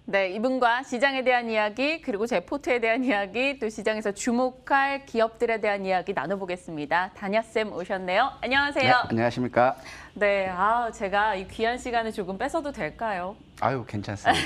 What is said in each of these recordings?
네, 이분과 시장에 대한 이야기, 그리고 제 포트에 대한 이야기, 또 시장에서 주목할 기업들에 대한 이야기 나눠보겠습니다. 다냐쌤 오셨네요. 안녕하세요. 네, 안녕하십니까? 네, 제가 이 귀한 시간을 조금 뺏어도 될까요? 아유, 괜찮습니다.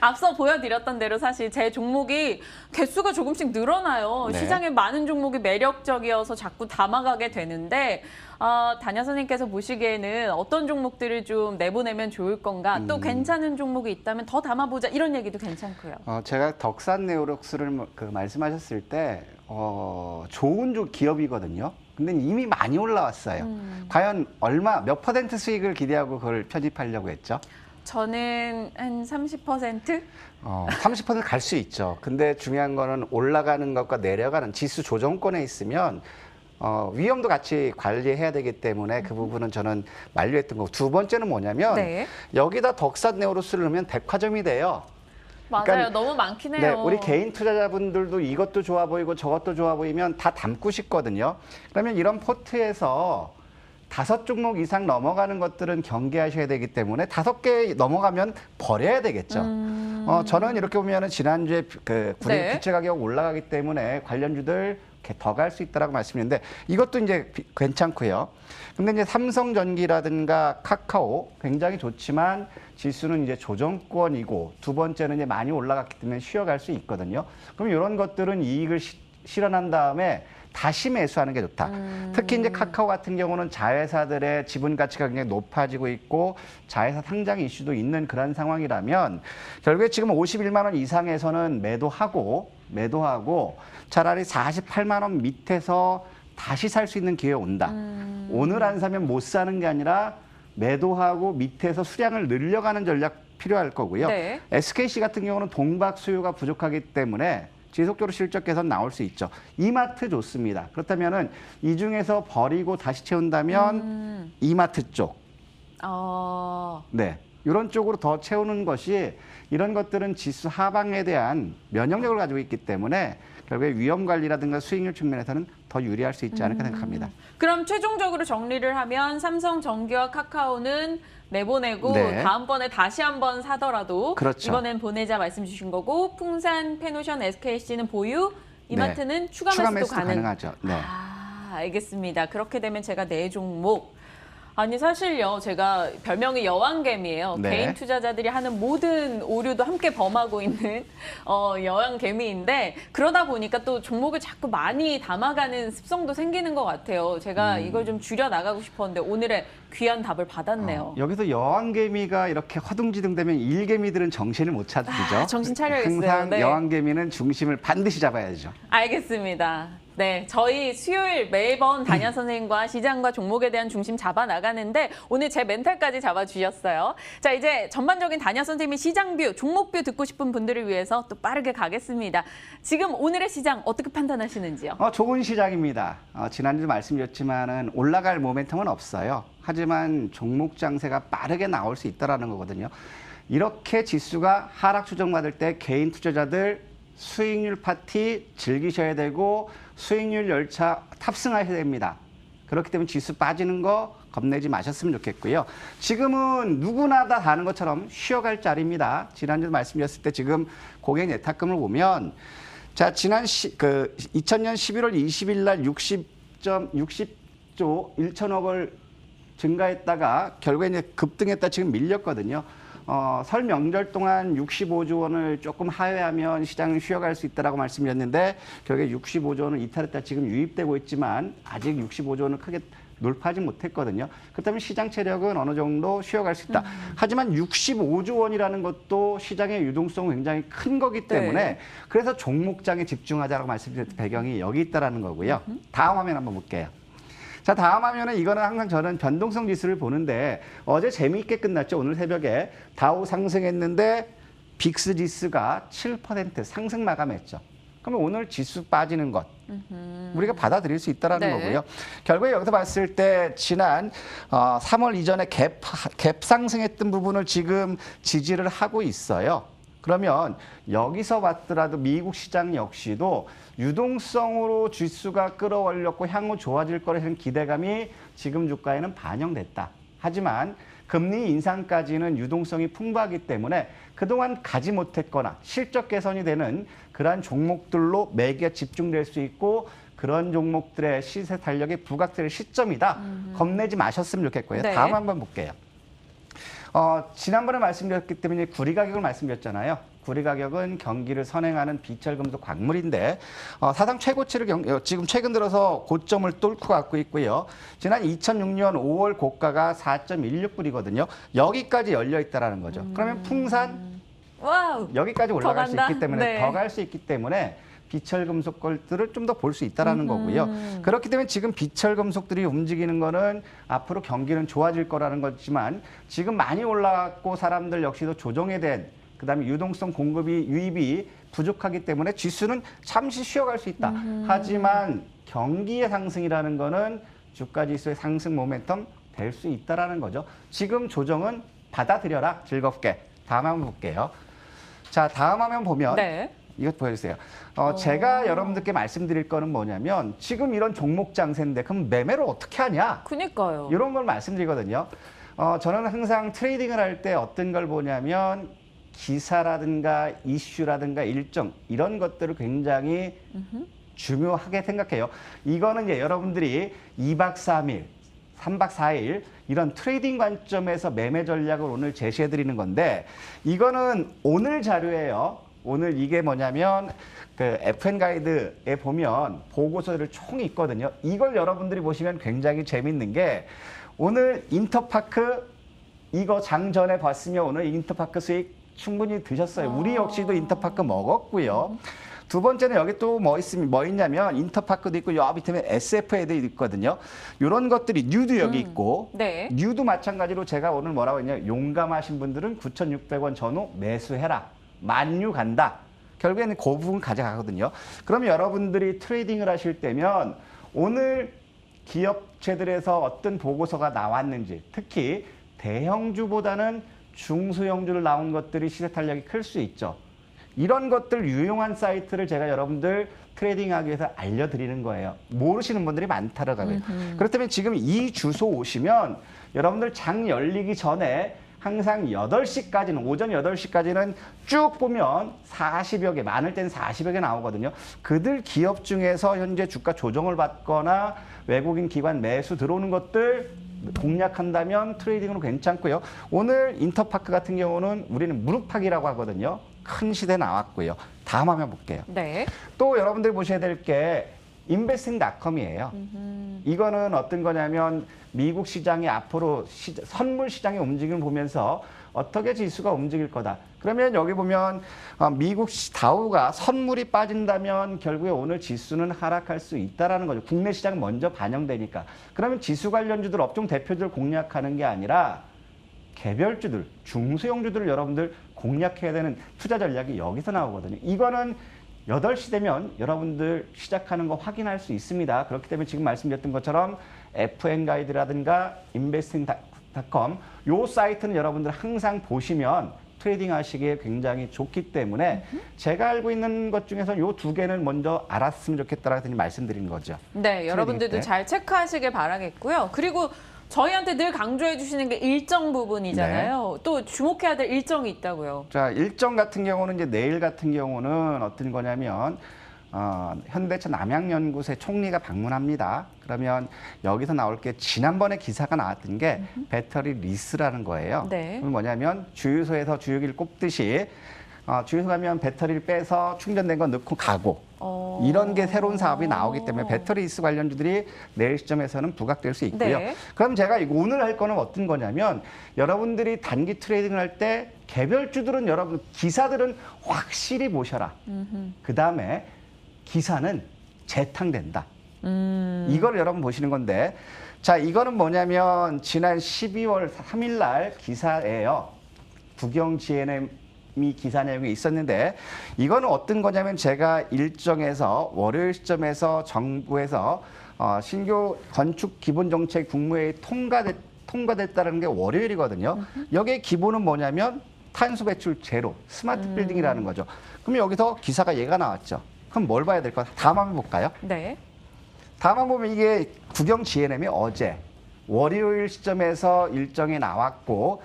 앞서 보여드렸던 대로 사실 제 종목이 개수가 조금씩 늘어나요. 네. 시장에 많은 종목이 매력적이어서 자꾸 담아가게 되는데 다냐 선생님께서 보시기에는 어떤 종목들을 좀 내보내면 좋을 건가? 또 괜찮은 종목이 있다면 더 담아보자 이런 얘기도 괜찮고요. 제가 덕산 네오록스를 말씀하셨을 때 좋은 기업이거든요. 근데 이미 많이 올라왔어요. 과연 몇 퍼센트 수익을 기대하고 그걸 편입하려고 했죠? 저는 한 30%? 30% 갈 수 있죠. 근데 중요한 거는 올라가는 것과 내려가는 지수 조정권에 있으면 위험도 같이 관리해야 되기 때문에 그 부분은 저는 만류했던 거고, 두 번째는 뭐냐면 네. 여기다 덕산 네오록스를 넣으면 백화점이 돼요. 맞아요. 그러니까, 너무 많긴 해요. 네, 우리 개인 투자자분들도 이것도 좋아 보이고 저것도 좋아 보이면 다 담고 싶거든요. 그러면 이런 포트에서 5종목 이상 넘어가는 것들은 경계하셔야 되기 때문에 5개 넘어가면 버려야 되겠죠. 저는 이렇게 보면은 지난주에 그 네. 부채 가격 올라가기 때문에 관련주들 더 갈 수 있다라고 말씀드렸는데 이것도 이제 괜찮고요. 근데 이제 삼성전기라든가 카카오 굉장히 좋지만 지수는 이제 조정권이고, 두 번째는 이제 많이 올라갔기 때문에 쉬어갈 수 있거든요. 그럼 이런 것들은 이익을 실현한 다음에 다시 매수하는 게 좋다. 특히 이제 카카오 같은 경우는 자회사들의 지분 가치가 굉장히 높아지고 있고 자회사 상장 이슈도 있는 그런 상황이라면 결국에 지금 51만 원 이상에서는 매도하고 차라리 48만 원 밑에서 다시 살 수 있는 기회가 온다. 오늘 안 사면 못 사는 게 아니라 매도하고 밑에서 수량을 늘려가는 전략 필요할 거고요. 네. SKC 같은 경우는 동박 수요가 부족하기 때문에 지속적으로 실적 개선 나올 수 있죠. 이마트 좋습니다. 그렇다면은 이 중에서 버리고 다시 채운다면 이마트 쪽. 네. 이런 쪽으로 더 채우는 것이, 이런 것들은 지수 하방에 대한 면역력을 가지고 있기 때문에 결국에 위험 관리라든가 수익률 측면에서는 더 유리할 수 있지 않을까 생각합니다. 그럼 최종적으로 정리를 하면 삼성전기와 카카오는 내보내고 네. 다음번에 다시 한번 사더라도 그렇죠. 이번엔 보내자 말씀 주신 거고, 풍산, 페노션, SKC는 보유, 이마트는 네. 추가 매수도 가능하죠. 네. 알겠습니다. 그렇게 되면 제가 네 종목. 아니 사실요, 제가 별명이 여왕개미예요. 네. 개인 투자자들이 하는 모든 오류도 함께 범하고 있는 여왕개미인데, 그러다 보니까 또 종목을 자꾸 많이 담아가는 습성도 생기는 것 같아요. 제가 이걸 좀 줄여 나가고 싶었는데 오늘의 귀한 답을 받았네요. 여기서 여왕개미가 이렇게 허둥지둥되면 일개미들은 정신을 못 차리죠. 정신 차려야겠어요. 항상 네. 여왕개미는 중심을 반드시 잡아야죠. 알겠습니다. 네, 저희 수요일 매번 다냐 선생님과 시장과 종목에 대한 중심 잡아 나가는데 오늘 제 멘탈까지 잡아주셨어요. 자, 이제 전반적인 다냐 선생님의 시장 뷰, 종목 뷰 듣고 싶은 분들을 위해서 또 빠르게 가겠습니다. 지금 오늘의 시장 어떻게 판단하시는지요? 좋은 시장입니다. 지난주도 말씀드렸지만은 올라갈 모멘텀은 없어요. 하지만 종목 장세가 빠르게 나올 수 있다라는 거거든요. 이렇게 지수가 하락 추정받을 때 개인 투자자들 수익률 파티 즐기셔야 되고 수익률 열차 탑승하셔야 됩니다. 그렇기 때문에 지수 빠지는 거 겁내지 마셨으면 좋겠고요. 지금은 누구나 다 하는 것처럼 쉬어갈 자리입니다. 지난주도 말씀드렸을 때 지금 고객 예탁금을 보면, 자, 지난 2000년 11월 20일 날 60조 1천억을 증가했다가 결국에 이제 급등했다 지금 밀렸거든요. 설 명절 동안 65조 원을 조금 하회하면 시장을 쉬어갈 수 있다라고 말씀드렸는데 결국에 65조 원을 이탈했다 지금 유입되고 있지만 아직 65조 원을 크게 돌파하지 못했거든요. 그렇다면 시장 체력은 어느 정도 쉬어갈 수 있다. 하지만 65조 원이라는 것도 시장의 유동성이 굉장히 큰 거기 때문에 네. 그래서 종목장에 집중하자라고 말씀드렸던 배경이 여기 있다라는 거고요. 다음 화면 한번 볼게요. 자, 다음 화면은 이거는 항상 저는 변동성 지수를 보는데 어제 재미있게 끝났죠. 오늘 새벽에 다우 상승했는데 빅스 지수가 7% 상승 마감했죠. 그러면 오늘 지수 빠지는 것 우리가 받아들일 수 있다는 네. 거고요. 결국에 여기서 봤을 때 지난 3월 이전에 갭 상승했던 부분을 지금 지지를 하고 있어요. 그러면 여기서 봤더라도 미국 시장 역시도 유동성으로 지수가 끌어올렸고 향후 좋아질 거라는 기대감이 지금 주가에는 반영됐다. 하지만 금리 인상까지는 유동성이 풍부하기 때문에 그동안 가지 못했거나 실적 개선이 되는 그러한 종목들로 매기가 집중될 수 있고 그런 종목들의 시세 탄력이 부각될 시점이다. 겁내지 마셨으면 좋겠고요. 네. 다음 한번 볼게요. 지난번에 말씀드렸기 때문에 구리 가격을 말씀드렸잖아요. 구리 가격은 경기를 선행하는 비철금속 광물인데 사상 최고치를 지금 최근 들어서 고점을 뚫고 갖고 있고요. 지난 2006년 5월 고가가 4.16불이거든요. 여기까지 열려 있다라는 거죠. 그러면 풍산 와우. 여기까지 올라갈 수 간다? 있기 때문에 네. 더 갈 수 있기 때문에 비철금속 것들을 좀 더 볼 수 있다라는 거고요. 그렇기 때문에 지금 비철금속들이 움직이는 거는 앞으로 경기는 좋아질 거라는 거지만 지금 많이 올라갔고 사람들 역시도 조정에 대한 그다음에 유동성 공급이 유입이 부족하기 때문에 지수는 잠시 쉬어갈 수 있다. 하지만 경기의 상승이라는 거는 주가 지수의 상승 모멘텀 될 수 있다라는 거죠. 지금 조정은 받아들여라 즐겁게. 다음 한번 볼게요. 자, 다음 화면 보면 네. 이것 보여주세요. 제가 여러분들께 말씀드릴 거는 뭐냐면 지금 이런 종목 장세인데 그럼 매매를 어떻게 하냐? 그니까요. 이런 걸 말씀드리거든요. 저는 항상 트레이딩을 할 때 어떤 걸 보냐면 기사라든가 이슈라든가 일정 이런 것들을 굉장히 중요하게 생각해요. 이거는 이제 여러분들이 2박 3일, 3박 4일 이런 트레이딩 관점에서 매매 전략을 오늘 제시해 드리는 건데 이거는 오늘 자료예요. 오늘 이게 뭐냐면 그 FN 가이드에 보면 보고서를 총 있거든요. 이걸 여러분들이 보시면 굉장히 재밌는 게 오늘 인터파크 이거 장 전에 봤으면 오늘 인터파크 수익 충분히 드셨어요. 우리 역시도 인터파크 먹었고요. 두 번째는 여기 또 뭐 있냐면 인터파크도 있고 여 밑에 SFA도 있거든요. 이런 것들이 뉴도 여기 있고 네. 뉴도 마찬가지로 제가 오늘 뭐라고 했냐 용감하신 분들은 9,600원 전후 매수해라. 만유 간다. 결국에는 그 부분 가져가거든요. 그러면 여러분들이 트레이딩을 하실 때면 오늘 기업체들에서 어떤 보고서가 나왔는지 특히 대형주보다는 중소형주를 나온 것들이 시세 탄력이 클 수 있죠. 이런 것들 유용한 사이트를 제가 여러분들 트레이딩하기 위해서 알려드리는 거예요. 모르시는 분들이 많다라고요. 그렇다면 지금 이 주소 오시면 여러분들 장 열리기 전에 항상 8시까지는 오전 8시까지는 쭉 보면 40여 개, 많을 때는 40여 개 나오거든요. 그들 기업 중에서 현재 주가 조정을 받거나 외국인 기관 매수 들어오는 것들 공략한다면 트레이딩으로 괜찮고요. 오늘 인터파크 같은 경우는 우리는 무릎팍이라고 하거든요. 큰 시대 나왔고요. 다음 화면 볼게요. 네. 또 여러분들 보셔야 될 게 investing.com이에요. 이거는 어떤 거냐면 미국 시장이 앞으로 선물 시장의 움직임을 보면서 어떻게 지수가 움직일 거다. 그러면 여기 보면 미국 다우가 선물이 빠진다면 결국에 오늘 지수는 하락할 수 있다라는 거죠. 국내 시장 먼저 반영되니까. 그러면 지수 관련주들 업종 대표들 공략하는 게 아니라 개별주들, 중소형주들을 여러분들 공략해야 되는 투자 전략이 여기서 나오거든요. 이거는 8시 되면 여러분들 시작하는 거 확인할 수 있습니다. 그렇기 때문에 지금 말씀드렸던 것처럼 FN 가이드라든가 investing.com 요 사이트는 여러분들 항상 보시면 트레이딩 하시기에 굉장히 좋기 때문에 제가 알고 있는 것 중에서 요 두 개는 먼저 알았으면 좋겠다라는 말씀드린 거죠. 네, 여러분들도 때. 잘 체크하시길 바라겠고요. 그리고 저희한테 늘 강조해 주시는 게 일정 부분이잖아요. 또 주목해야 될 일정이 있다고요. 자, 일정 같은 경우는 이제 내일 같은 경우는 어떤 거냐면 현대차 남양연구소의 총리가 방문합니다. 그러면 여기서 나올 게 지난번에 기사가 나왔던 게 배터리 리스라는 거예요. 네. 그건 뭐냐면 주유소에서 주유기를 꼽듯이 주유소 가면 배터리를 빼서 충전된 거 넣고 가고 이런 게 새로운 사업이 나오기 때문에 배터리 리스 관련주들이 내일 시점에서는 부각될 수 있고요. 네. 그럼 제가 오늘 할 거는 어떤 거냐면 여러분들이 단기 트레이딩을 할 때 개별주들은 여러분 기사들은 확실히 보셔라. 그다음에 기사는 재탕된다. 이걸 여러분 보시는 건데 자 이거는 뭐냐면 지난 12월 3일 날 기사예요. 국영 GNM이 기사 내용이 있었는데 이거는 어떤 거냐면 제가 일정에서 월요일 시점에서 정부에서 신규 건축 기본정책 국무회의 통과됐다는 게 월요일이거든요. 여기에 기본은 뭐냐면 탄소 배출 제로, 스마트 빌딩이라는 거죠. 그럼 여기서 기사가 얘가 나왔죠. 그럼 뭘 봐야 될까? 다음 한번 볼까요? 네. 다음 한번 보면 이게 국영 GNM이 어제 월요일 시점에서 일정이 나왔고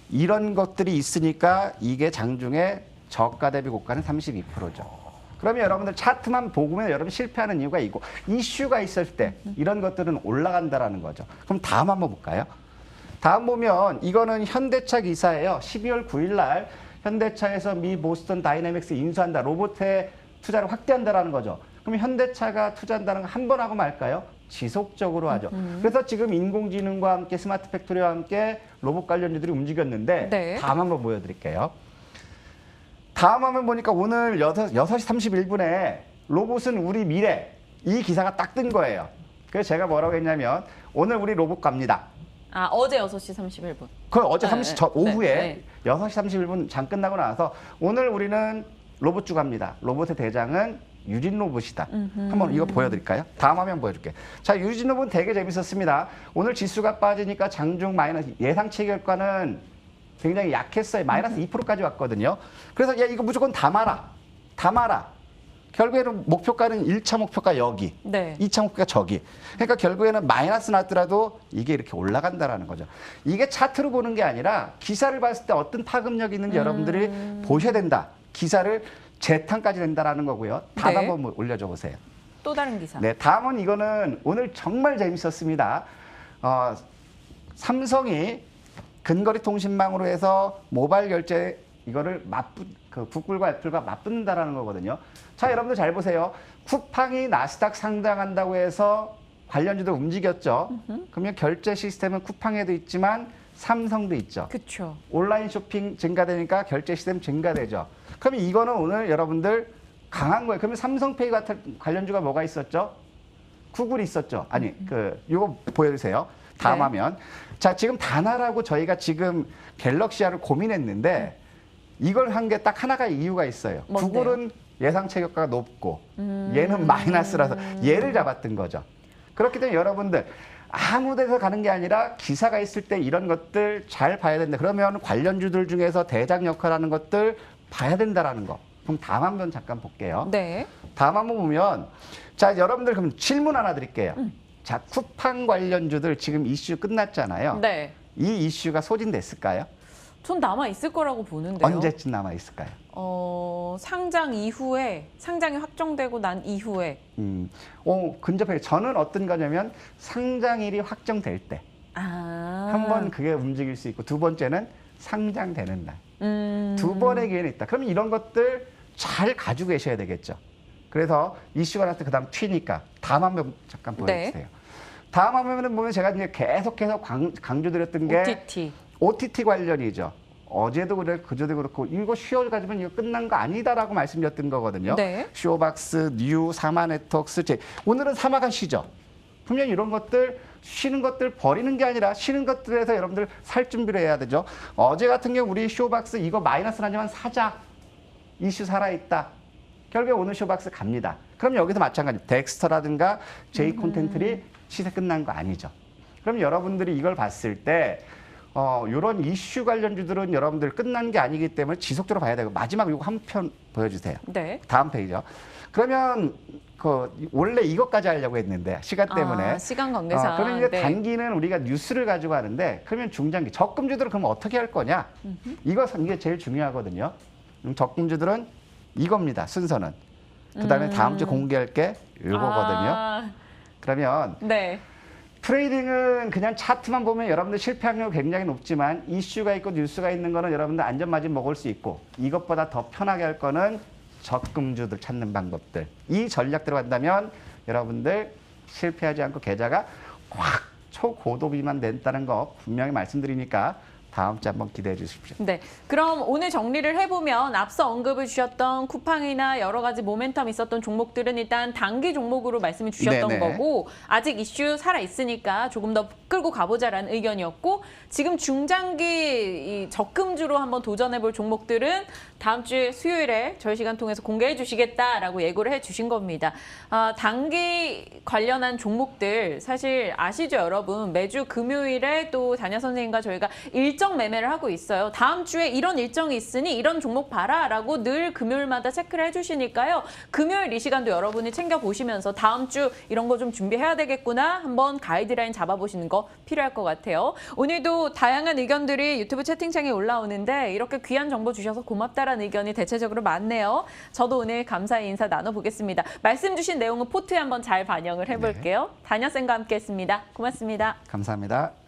이런 것들이 있으니까 이게 장중에 저가 대비 고가는 32%죠. 그러면 여러분들 차트만 보면 여러분 실패하는 이유가 이거 이슈가 있을 때 이런 것들은 올라간다라는 거죠. 그럼 다음 한번 볼까요? 다음 보면 이거는 현대차 기사예요. 12월 9일 날 현대차에서 미 보스턴 다이내믹스 인수한다. 로봇에 투자를 확대한다라는 거죠. 그럼 현대차가 투자한다는 거 한 번 하고 말까요? 지속적으로 하죠. 그래서 지금 인공지능과 함께 스마트 팩토리와 함께 로봇 관련주들이 움직였는데 네. 다음 한번 보여드릴게요. 다음 화면 보니까 오늘 6시 31분에 로봇은 우리 미래 이 기사가 딱 뜬 거예요. 그래서 제가 뭐라고 했냐면 오늘 우리 로봇 갑니다. 아, 어제 6시 31분. 그 어제 네, 오후에 네. 6시 31분 장 끝나고 나서 오늘 우리는 로봇주 갑니다. 로봇의 대장은 유진 로봇이다. 한번 이거 보여드릴까요? 다음 화면 보여줄게. 자, 유진 로봇은 되게 재밌었습니다. 오늘 지수가 빠지니까 장중 마이너스 예상치 결과는 굉장히 약했어요. 마이너스 2%까지 왔거든요. 그래서 야 이거 무조건 담아라. 담아라. 결국에는 목표가는 1차 목표가 여기, 네. 2차 목표가 저기. 그러니까 결국에는 마이너스 났더라도 이게 이렇게 올라간다라는 거죠. 이게 차트로 보는 게 아니라 기사를 봤을 때 어떤 파급력이 있는지 여러분들이 보셔야 된다. 기사를 재탕까지 된다라는 거고요. 다음 네. 한번 올려줘 보세요. 또 다른 기사. 네, 다음은 이거는 오늘 정말 재밌었습니다. 삼성이 근거리 통신망으로 해서 모바일 결제 이거를 구글과 애플과 맞붙는다라는 거거든요. 자, 여러분들 잘 보세요. 쿠팡이 나스닥 상장한다고 해서 관련주도 움직였죠. 그러면 결제 시스템은 쿠팡에도 있지만 삼성도 있죠. 그렇죠. 온라인 쇼핑 증가되니까 결제 시스템 증가되죠. 그러면 이거는 오늘 여러분들 강한 거예요. 그러면 삼성페이 같은 관련주가 뭐가 있었죠? 구글이 있었죠. 아니, 이거 보여주세요. 다음 네. 화면. 자, 지금 다나라고 저희가 지금 갤럭시아를 고민했는데 이걸 한 게 딱 하나가 이유가 있어요. 뭔데요? 구글은 예상 체격가가 높고 얘는 마이너스라서 얘를 잡았던 거죠. 그렇기 때문에 여러분들 아무 데서 가는 게 아니라 기사가 있을 때 이런 것들 잘 봐야 된다. 그러면 관련주들 중에서 대장 역할하는 것들 봐야 된다라는 거. 그럼 다음 한번 잠깐 볼게요. 네. 다음 한번 보면 자, 여러분들 그럼 질문 하나 드릴게요. 자, 쿠팡 관련주들 지금 이슈 끝났잖아요. 네. 이 이슈가 소진됐을까요? 전 남아 있을 거라고 보는데요. 언제쯤 남아 있을까요? 상장 이후에 상장이 확정되고 난 이후에 근접해요. 저는 어떤 거냐면 상장일이 확정될 때 한 번 그게 움직일 수 있고 두 번째는 상장되는 날. 두 번의 기회는 있다. 그러면 이런 것들 잘 가지고 계셔야 되겠죠. 그래서 이슈가 났을 때 그다음 튀니까 다음 한번 잠깐 보여주세요. 네. 다음 화면은 보면 제가 이제 계속해서 강조드렸던 게 OTT. OTT 관련이죠. 어제도 그래, 그제도 그렇고 이거 쉬어가지고 이거 끝난 거 아니다라고 말씀드렸던 거거든요. 네. 쇼박스, 뉴, 사마 네트워크스, 오늘은 사마가 쉬죠. 분명 이런 것들 쉬는 것들 버리는 게 아니라 쉬는 것들에서 여러분들 살 준비를 해야 되죠. 어제 같은 경우 우리 쇼박스 이거 마이너스 나지만 사자. 이슈 살아있다. 결국에 오늘 쇼박스 갑니다. 그럼 여기서 마찬가지. 덱스터라든가 제이 콘텐츠리 시세 끝난 거 아니죠. 그럼 여러분들이 이걸 봤을 때 이런 이슈 관련주들은 여러분들 끝난 게 아니기 때문에 지속적으로 봐야 되고 마지막 이거 한 편 보여주세요. 네. 다음 페이지요. 그러면 원래 이것까지 하려고 했는데 시간 때문에 시간 관계상. 그러면 이제 네. 단기는 우리가 뉴스를 가지고 하는데 그러면 중장기 적금주들은 그럼 어떻게 할 거냐? 이게 제일 중요하거든요. 적금주들은 이겁니다. 순서는. 그다음에 다음 주에 공개할 게 이거거든요. 그러면 네. 트레이딩은 그냥 차트만 보면 여러분들 실패 확률이 굉장히 높지만 이슈가 있고 뉴스가 있는 거는 여러분들 안전마진 먹을 수 있고 이것보다 더 편하게 할 거는 적금주들 찾는 방법들. 이 전략대로 간다면 여러분들 실패하지 않고 계좌가 확 초고도 비만 된다는 거 분명히 말씀드리니까 다음 주에 한번 기대해 주십시오. 네, 그럼 오늘 정리를 해보면 앞서 언급을 주셨던 쿠팡이나 여러 가지 모멘텀 있었던 종목들은 일단 단기 종목으로 말씀을 주셨던 네네. 거고 아직 이슈 살아있으니까 조금 더 끌고 가보자라는 의견이었고 지금 중장기 이 적금주로 한번 도전해볼 종목들은 다음 주 수요일에 저희 시간 통해서 공개해 주시겠다라고 예고를 해주신 겁니다. 단기 관련한 종목들 사실 아시죠 여러분? 매주 금요일에 또 다냐 선생님과 저희가 일정 매매를 하고 있어요. 다음 주에 이런 일정이 있으니 이런 종목 봐라라고 늘 금요일마다 체크를 해주시니까요. 금요일 이 시간도 여러분이 챙겨보시면서 다음 주 이런 거 좀 준비해야 되겠구나 한번 가이드라인 잡아보시는 거 더 필요할 것 같아요. 오늘도 다양한 의견들이 유튜브 채팅창에 올라오는데 이렇게 귀한 정보 주셔서 고맙다라는 의견이 대체적으로 많네요. 저도 오늘 감사의 인사 나눠보겠습니다. 말씀 주신 내용은 포트에 한번 잘 반영을 해볼게요. 다녀쌤과 함께했습니다. 고맙습니다. 감사합니다.